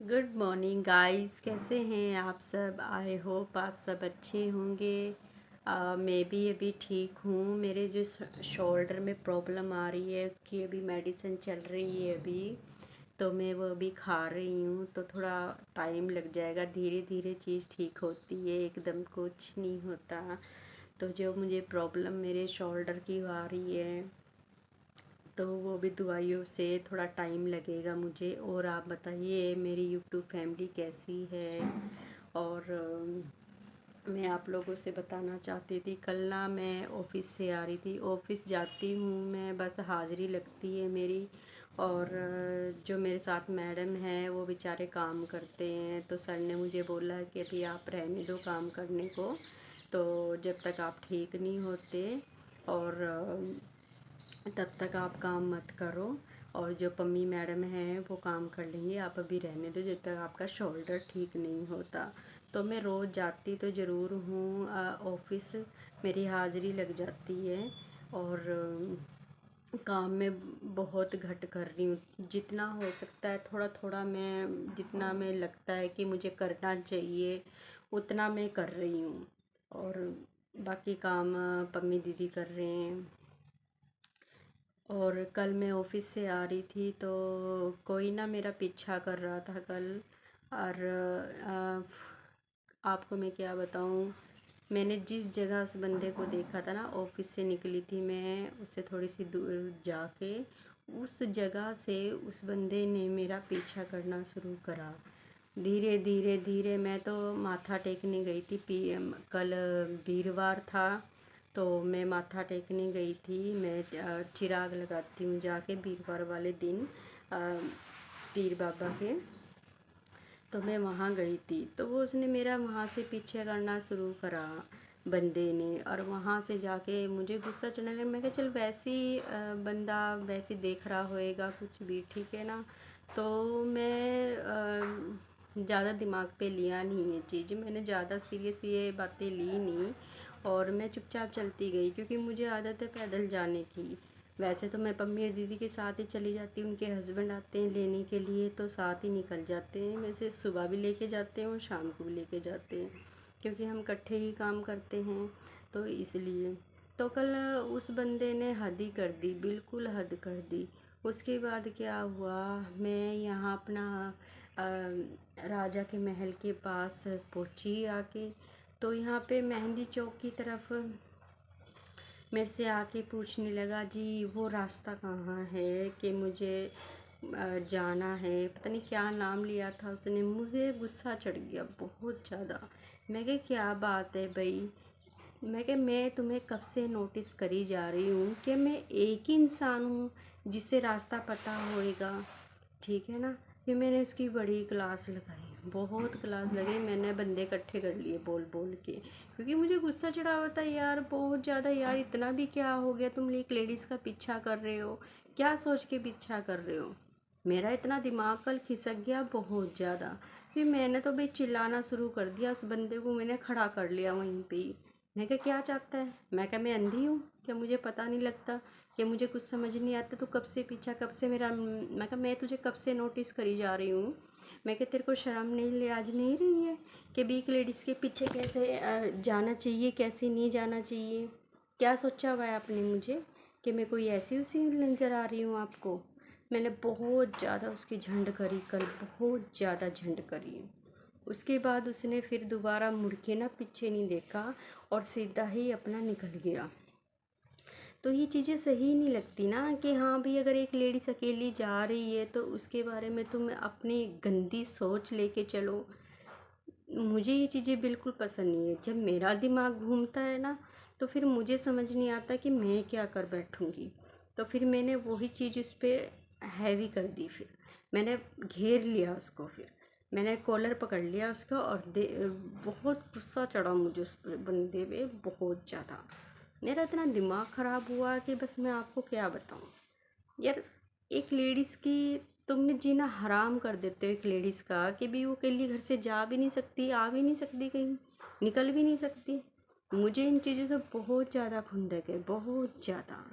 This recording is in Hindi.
गुड मॉर्निंग गाइस, कैसे हैं आप सब। आई होप आप सब अच्छे होंगे। मैं भी अभी ठीक हूँ। मेरे जो शोल्डर में प्रॉब्लम आ रही है उसकी अभी मेडिसिन चल रही है अभी, तो मैं वो अभी खा रही हूँ। तो थोड़ा टाइम लग जाएगा, धीरे धीरे चीज़ ठीक होती है, एकदम कुछ नहीं होता। तो जो मुझे प्रॉब्लम मेरे शोल्डर की आ रही है तो वो भी दवाइयों से थोड़ा टाइम लगेगा मुझे। और आप बताइए मेरी यूट्यूब फैमिली कैसी है। और मैं आप लोगों से बताना चाहती थी, कल ना मैं ऑफ़िस से आ रही थी। ऑफ़िस जाती हूँ मैं, बस हाज़िरी लगती है मेरी। और जो मेरे साथ मैडम है वो बेचारे काम करते हैं, तो सर ने मुझे बोला कि अभी आप रहने दो काम करने को, तो जब तक आप ठीक नहीं होते और तब तक आप काम मत करो। और जो पम्मी मैडम हैं वो काम कर लेंगी, आप अभी रहने दो जब तक आपका शोल्डर ठीक नहीं होता। तो मैं रोज़ जाती तो ज़रूर हूँ ऑफ़िस, मेरी हाज़िरी लग जाती है। और काम में बहुत घट कर रही हूँ, जितना हो सकता है थोड़ा थोड़ा मैं, जितना मैं लगता है कि मुझे करना चाहिए उतना मैं कर रही हूँ। और बाकी काम पम्मी दीदी कर रहे हैं। और कल मैं ऑफ़िस से आ रही थी तो कोई ना मेरा पीछा कर रहा था कल। और आपको मैं क्या बताऊँ, मैंने जिस जगह उस बंदे को देखा था ना, ऑफ़िस से निकली थी मैं, उससे थोड़ी सी दूर जाके उस जगह से उस बंदे ने मेरा पीछा करना शुरू करा। धीरे धीरे धीरे मैं तो माथा टेकने गई थी। कल वीरवार था तो मैं माथा टेकने गई थी। मैं चिराग लगाती हूँ जाके वीरवार वाले दिन पीर बाबा के, तो मैं वहाँ गई थी। तो वो उसने मेरा वहाँ से पीछे करना शुरू करा बंदे ने। और वहाँ से जाके मुझे गुस्सा चढ़ने लगा। मैं कहा चल वैसे ही बंदा वैसे देख रहा होएगा कुछ भी, ठीक है ना। तो मैं ज़्यादा दिमाग पे लिया नहीं ये चीज़, मैंने ज़्यादा सीरियस ये बातें ली नहीं। और मैं चुपचाप चलती गई क्योंकि मुझे आदत है पैदल जाने की। वैसे तो मैं पम्मी और दीदी के साथ ही चली जाती हूँ, उनके हस्बैंड आते हैं लेने के लिए तो साथ ही निकल जाते हैं। वैसे सुबह भी लेके जाते हैं और शाम को भी लेके जाते हैं, क्योंकि हम इकट्ठे ही काम करते हैं, तो इसलिए। तो कल उस बंदे ने हद ही कर दी, बिल्कुल हद कर दी। उसके बाद क्या हुआ, मैं यहाँ अपना राजा के महल के पास पहुँची आके, तो यहाँ पे मेहंदी चौक की तरफ मेरे से आके पूछने लगा, जी वो रास्ता कहाँ है कि मुझे जाना है। पता नहीं क्या नाम लिया था उसने। मुझे गुस्सा चढ़ गया बहुत ज़्यादा। मैं कहा क्या बात है भाई, मैं कहा मैं तुम्हें कब से नोटिस करी जा रही हूँ कि मैं एक ही इंसान हूँ जिसे रास्ता पता होएगा, ठीक है ना। फिर मैंने उसकी बड़ी क्लास लगाई, बहुत क्लास लगाई, मैंने बंदे इकट्ठे कर लिए बोल बोल के, क्योंकि मुझे गुस्सा चढ़ा हुआ था यार बहुत ज़्यादा। यार इतना भी क्या हो गया, तुम एक लेडीज़ का पीछा कर रहे हो, क्या सोच के पीछा कर रहे हो। मेरा इतना दिमाग कल खिसक गया बहुत ज़्यादा। फिर मैंने तो भाई चिल्लाना शुरू कर दिया, उस बंदे को मैंने खड़ा कर लिया वहीं पे ही। मैं कहा क्या चाहता है, मैं कहा मैं अंधी हूँ क्या, मुझे पता नहीं लगता कि मुझे कुछ समझ नहीं आता। तो कब से पीछा, कब से मेरा, मैं कहा मैं तुझे कब से नोटिस करी जा रही हूँ। मैं कहा तेरे को शर्म नहीं, लिहाज नहीं रही है कि भी एक लेडीज़ के पीछे कैसे जाना चाहिए, कैसे नहीं जाना चाहिए। क्या सोचा हुआ है आपने मुझे कि मैं कोई ऐसी उसी नज़र आ रही हूँ आपको। मैंने बहुत ज़्यादा उसकी झंड करी कल, बहुत ज़्यादा झंड करी। उसके बाद उसने फिर दोबारा मुड़ के ना पीछे नहीं देखा और सीधा ही अपना निकल गया। तो ये चीज़ें सही नहीं लगती ना कि हाँ भाई अगर एक लेडीज़ अकेली जा रही है तो उसके बारे में तुम अपनी गंदी सोच लेके चलो। मुझे ये चीज़ें बिल्कुल पसंद नहीं है। जब मेरा दिमाग घूमता है ना तो फिर मुझे समझ नहीं आता कि मैं क्या कर बैठूँगी। तो फिर मैंने वही चीज़ उस पर हैवी कर दी। फिर मैंने घेर लिया उसको, फिर मैंने कॉलर पकड़ लिया उसका और बहुत गुस्सा चढ़ा मुझे उस बंदे पे बहुत ज़्यादा। मेरा इतना दिमाग ख़राब हुआ कि बस मैं आपको क्या बताऊँ यार। एक लेडीज़ की तुमने जीना हराम कर देते हो एक लेडीज़ का, कि भी वो अकेली घर से जा भी नहीं सकती, आ भी नहीं सकती, कहीं निकल भी नहीं सकती। मुझे इन चीज़ों से बहुत ज़्यादा खुंदक है, बहुत ज़्यादा।